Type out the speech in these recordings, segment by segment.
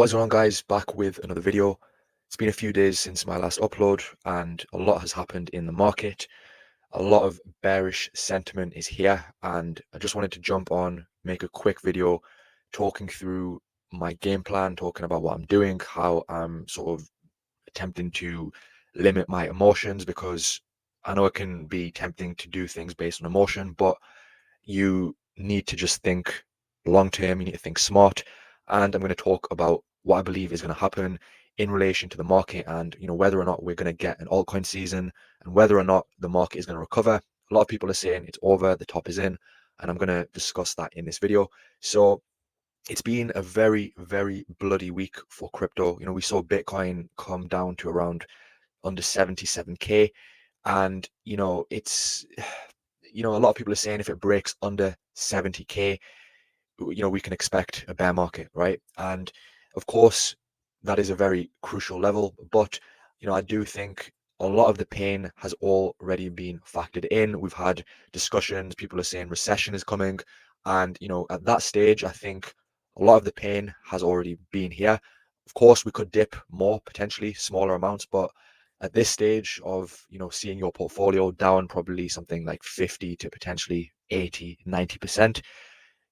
What is going on, guys? Back with another video. It's been a few days since my last upload and a lot has happened in the market. A lot of bearish sentiment is here, and I just wanted to jump on, make a quick video talking through my game plan, talking about what I'm doing, how I'm sort of attempting to limit my emotions, because I know it can be tempting to do things based on emotion, but you need to just think long term, you need to think smart. And I'm going to talk about what I believe is going to happen in relation to the market, and whether or not we're going to get an altcoin season and whether or not the market is going to recover. A lot of people are saying it's over, the top is in, and I'm going to discuss that in this video. So it's been a very, very bloody week for crypto. We saw Bitcoin come down to around under 77k, and it's a lot of people are saying if it breaks under 70k, we can expect a bear market, right? And of course, that is a very crucial level. But I do think a lot of the pain has already been factored in. We've had discussions. People are saying recession is coming, and at that stage, I think a lot of the pain has already been here. Of course, we could dip more, potentially smaller amounts, but at this stage of seeing your portfolio down probably something like 50 to potentially 80, 90%,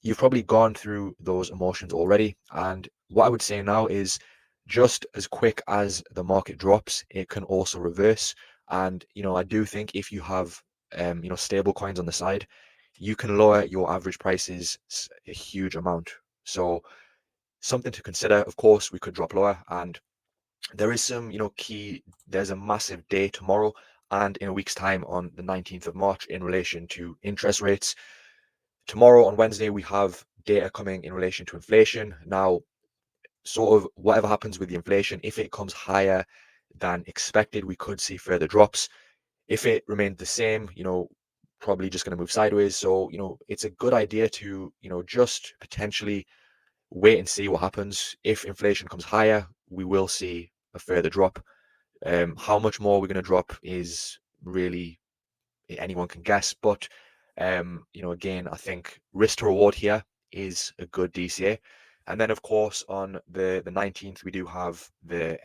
you've probably gone through those emotions already. And what I would say now is, just as quick as the market drops, it can also reverse. And I do think if you have stable coins on the side, you can lower your average prices a huge amount. So something to consider. Of course, we could drop lower, and there is some there's a massive day tomorrow and in a week's time on the 19th of March in relation to interest rates. Tomorrow on Wednesday, we have data coming in relation to inflation. Now, sort of whatever happens with the inflation, if it comes higher than expected, we could see further drops. If it remained the same, probably just going to move sideways. So, it's a good idea to, just potentially wait and see what happens. If inflation comes higher, we will see a further drop. How much more we're going to drop is really anyone can guess, but again, I think risk to reward here is a good DCA. And then, of course, on the 19th, we do have the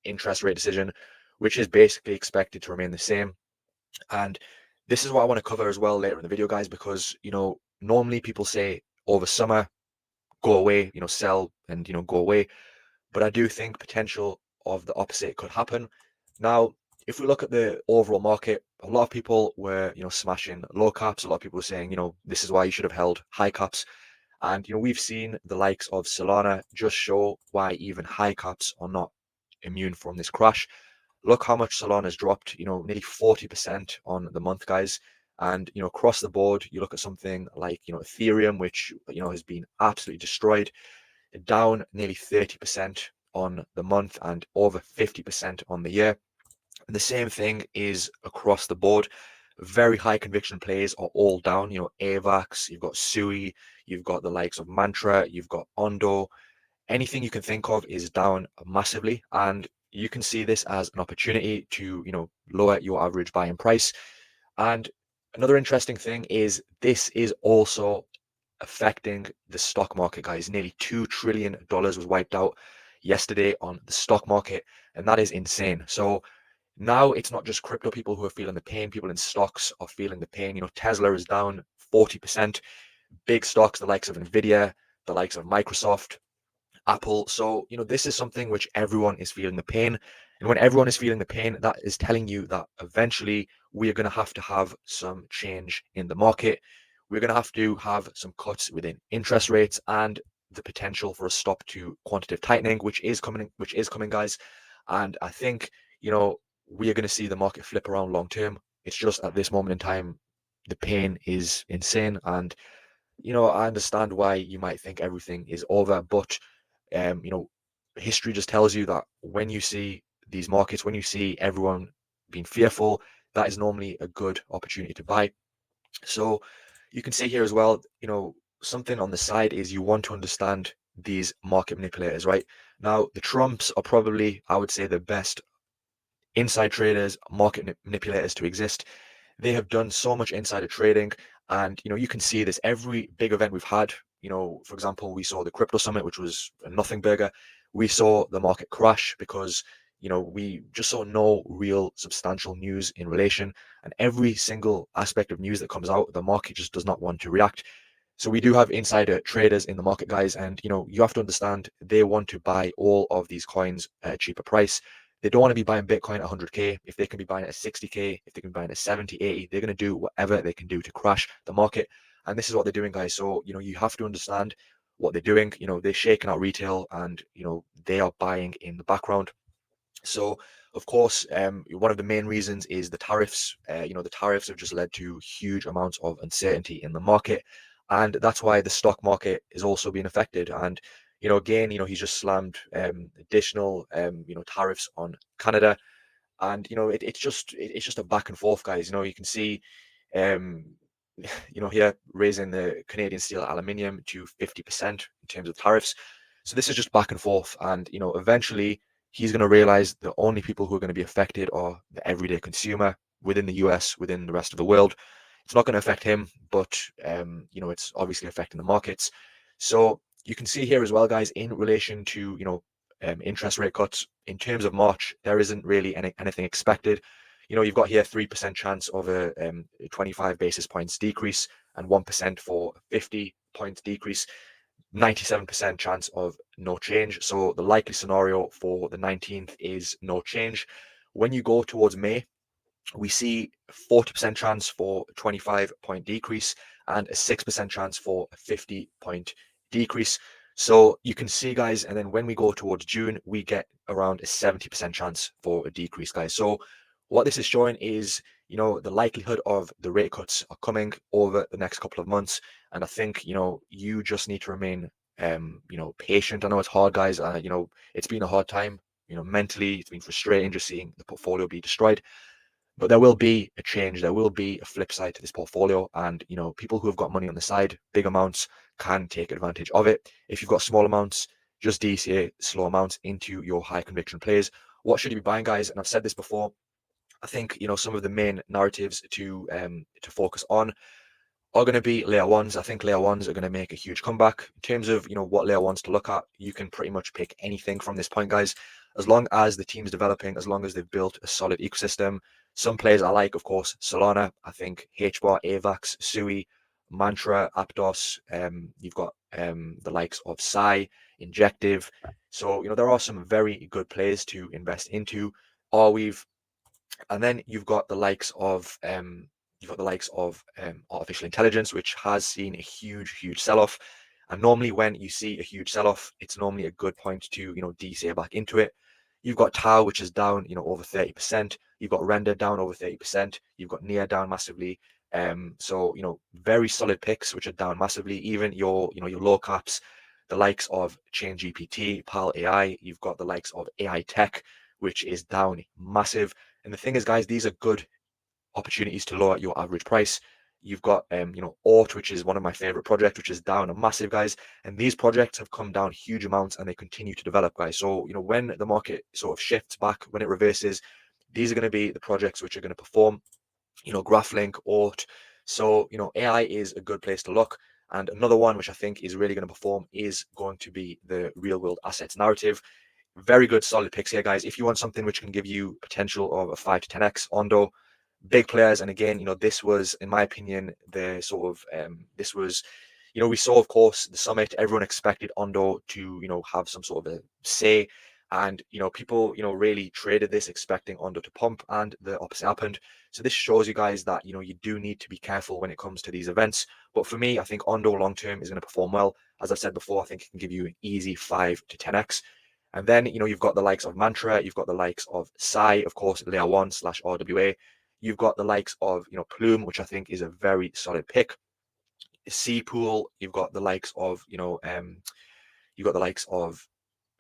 interest rate decision, which is basically expected to remain the same. And this is what I want to cover as well later in the video, guys, because normally people say over summer, go away, sell and go away. But I do think potential of the opposite could happen. Now, if we look at the overall market, a lot of people were, smashing low caps. A lot of people were saying, this is why you should have held high caps. And, we've seen the likes of Solana just show why even high caps are not immune from this crash. Look how much Solana has dropped, nearly 40% on the month, guys. And, across the board, you look at something like, Ethereum, which, has been absolutely destroyed, down nearly 30% on the month and over 50% on the year. And the same thing is across the board. Very high conviction plays are all down. AVAX, you've got Sui, you've got the likes of Mantra, you've got Ondo. Anything you can think of is down massively. And you can see this as an opportunity to, lower your average buying price. And another interesting thing is this is also affecting the stock market, guys. Nearly $2 trillion was wiped out yesterday on the stock market, and that is insane. So now it's not just crypto people who are feeling the pain. People in stocks are feeling the pain. Tesla is down 40%. Big stocks, the likes of Nvidia, the likes of Microsoft, Apple. So, this is something which everyone is feeling the pain. And when everyone is feeling the pain, that is telling you that eventually we are going to have some change in the market. We're going to have some cuts within interest rates and the potential for a stop to quantitative tightening, which is coming, guys. And I think, we are going to see the market flip around long term. It's just at this moment in time, the pain is insane. And, I understand why you might think everything is over, but history just tells you that when you see these markets, when you see everyone being fearful, that is normally a good opportunity to buy. So you can see here as well, something on the side is you want to understand these market manipulators, right? Now, the Trumps are probably, I would say, the best inside traders, market manipulators to exist. They have done so much insider trading, and you can see this every big event we've had. For example, we saw the crypto summit, which was a nothing burger. we saw the market crash because we just saw no real substantial news in relation, and every single aspect of news that comes out, the market just does not want to react. So we do have insider traders in the market, guys, and you have to understand they want to buy all of these coins at a cheaper price. They don't want to be buying Bitcoin at 100K. If they can be buying it at 60K, if they can be buying it at 70, 80, they're going to do whatever they can do to crash the market. And this is what they're doing, guys. So, you have to understand what they're doing. They're shaking out retail, and, they are buying in the background. So, of course, one of the main reasons is the tariffs. The tariffs have just led to huge amounts of uncertainty in the market, and that's why the stock market is also being affected. And again, he's just slammed additional, tariffs on Canada, and it's just a back and forth, guys. You can see, um, here raising the Canadian steel aluminium to 50% in terms of tariffs. So this is just back and forth, and eventually he's going to realize the only people who are going to be affected are the everyday consumer within the US, within the rest of the world. It's not going to affect him, but it's obviously affecting the markets. So you can see here as well, guys, in relation to interest rate cuts in terms of March, there isn't really anything expected. You've got here 3% chance of a 25 basis points decrease, and 1% for 50 points decrease. 97% chance of no change. So the likely scenario for the 19th is no change. When you go towards May, we see 40% chance for a 25-point decrease and a 6% chance for a 50-point decrease. So you can see, guys, and then when we go towards June, we get around a 70% chance for a decrease, guys. So what this is showing is, the likelihood of the rate cuts are coming over the next couple of months. And I think, you just need to remain, patient. I know it's hard, guys. It's been a hard time, mentally. It's been frustrating just seeing the portfolio be destroyed. But there will be a change. There will be a flip side to this portfolio. And, people who have got money on the side, big amounts, can take advantage of it. If you've got small amounts, just DCA slow amounts into your high conviction plays. What should you be buying, guys? And I've said this before. I think, some of the main narratives to focus on are going to be layer ones. I think layer ones are going to make a huge comeback. In terms of, what layer ones to look at, you can pretty much pick anything from this point, guys. As long as the team's developing, as long as they've built a solid ecosystem. Some players I like, of course, Solana. I think HBAR, AVAX, Sui, Mantra, Aptos. You've got the likes of Psy, Injective. So, there are some very good players to invest into. Arweave, and then you've got the likes of artificial intelligence, which has seen a huge sell-off. And normally when you see a huge sell-off, it's normally a good point to DCA back into it. You've got Tau, which is down over 30%. You've got Render down over 30%. You've got Nia down massively. So very solid picks which are down massively. Even your low caps, the likes of ChainGPT, Pal AI. You've got the likes of AI Tech, which is down massive. And the thing is, guys, these are good opportunities to lower your average price. You've got Ort, which is one of my favorite projects, which is down a massive, guys. And these projects have come down huge amounts, and they continue to develop, guys. So when the market sort of shifts back, when it reverses, these are going to be the projects which are going to perform. Graphlink, Ort. So AI is a good place to look. And another one which I think is really going to perform is going to be the real world assets narrative. Very good solid picks here, guys. If you want something which can give you potential of a 5 to 10x, Ondo, big players. And again, this was, in my opinion, the sort of this was, we saw, of course, the summit. Everyone expected Ondo to have some sort of a say, and people really traded this expecting Ondo to pump, and the opposite happened. So this shows you guys that you do need to be careful when it comes to these events. But for me, I think Ondo long term is going to perform well. As I've said before, I think it can give you an easy 5 to 10x. And then you've got the likes of Mantra, you've got the likes of Psy, of course, layer 1/RWA. You've got the likes of Plume, which I think is a very solid pick. C Pool, you've got the likes of you've got the likes of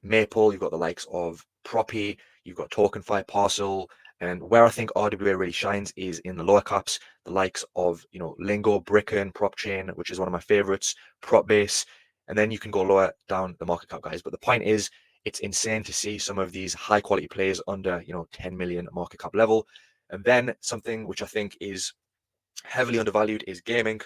Maple, you've got the likes of Proppy, you've got TokenFi, Parcel, and where I think RWA really shines is in the lower caps, the likes of Lingo, Bricken, PropChain, which is one of my favorites, PropBase, and then you can go lower down the market cap, guys. But the point is, it's insane to see some of these high quality plays under 10 million market cap level. And then something which I think is heavily undervalued is gaming.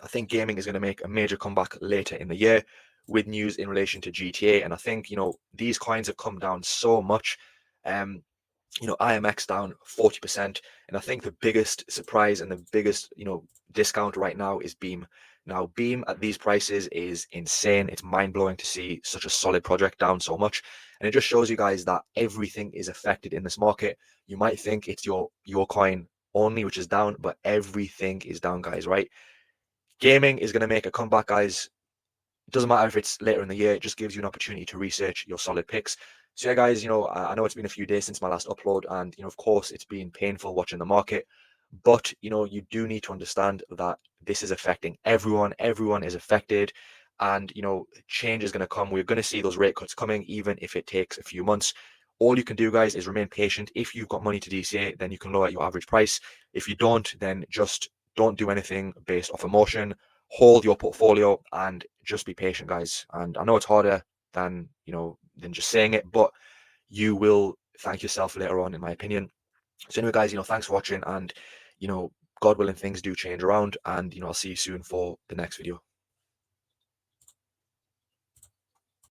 I think gaming is going to make a major comeback later in the year. with news in relation to GTA. And I think, these coins have come down so much. IMX down 40%. And I think the biggest surprise and the biggest, discount right now is Beam. Now, Beam at these prices is insane. It's mind-blowing to see such a solid project down so much. And it just shows you guys that everything is affected in this market. You might think it's your coin only, which is down, but everything is down, guys, right? Gaming is going to make a comeback, guys. It doesn't matter if it's later in the year, it just gives you an opportunity to research your solid picks. So yeah, guys, I know it's been a few days since my last upload, and of course it's been painful watching the market, but you do need to understand that this is affecting everyone. Everyone is affected, and change is going to come. We're going to see those rate cuts coming, even if it takes a few months. All you can do, guys, is remain patient. If you've got money to DCA, then you can lower your average price. If you don't, then just don't do anything based off emotion. Hold your portfolio and just be patient, guys. And I know it's harder than than just saying it, but you will thank yourself later on, in my opinion. So anyway, guys, thanks for watching, and God willing, things do change around, and I'll see you soon for the next video.